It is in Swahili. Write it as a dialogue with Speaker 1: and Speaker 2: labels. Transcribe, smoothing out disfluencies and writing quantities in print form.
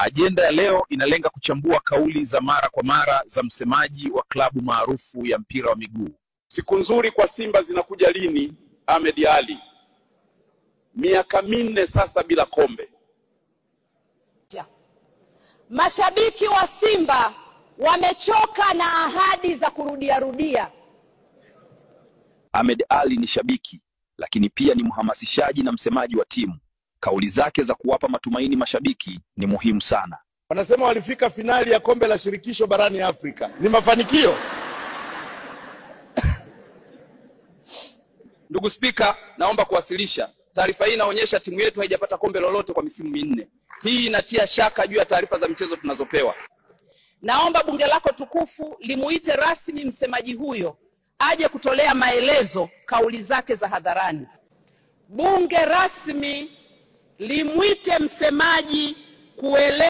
Speaker 1: Ajenda ya leo inalenga kuchambua kauli za mara kwa mara za msemaji wa klabu maarufu ya mpira wa miguu.
Speaker 2: Siku nzuri kwa Simba zinakuja lini, Ahmed Ally? Miaka 4 sasa bila kombe.
Speaker 3: Mashabiki wa Simba wamechoka na ahadi za kurudia.
Speaker 1: Ahmed Ally ni shabiki, lakini pia ni mhamasishaji na msemaji wa timu. Kauli zake za kuwapa matumaini mashabiki ni muhimu sana.
Speaker 2: Wanasema walifika finali ya kombe la shirikisho barani Afrika. Ni mafanikio.
Speaker 4: Ndugu Spika, naomba kuwasilisha. Taarifa hii inaonyesha timu yetu haijapata kombe lolote kwa misimu 4. Hii inatia shaka juu ya taarifa za michezo tunazopewa.
Speaker 3: Naomba bunge lako tukufu limuite rasmi msemaji huyo aje kutolea maelezo kauli zake za hadharani. Bunge rasmi limuite msemaji kueleza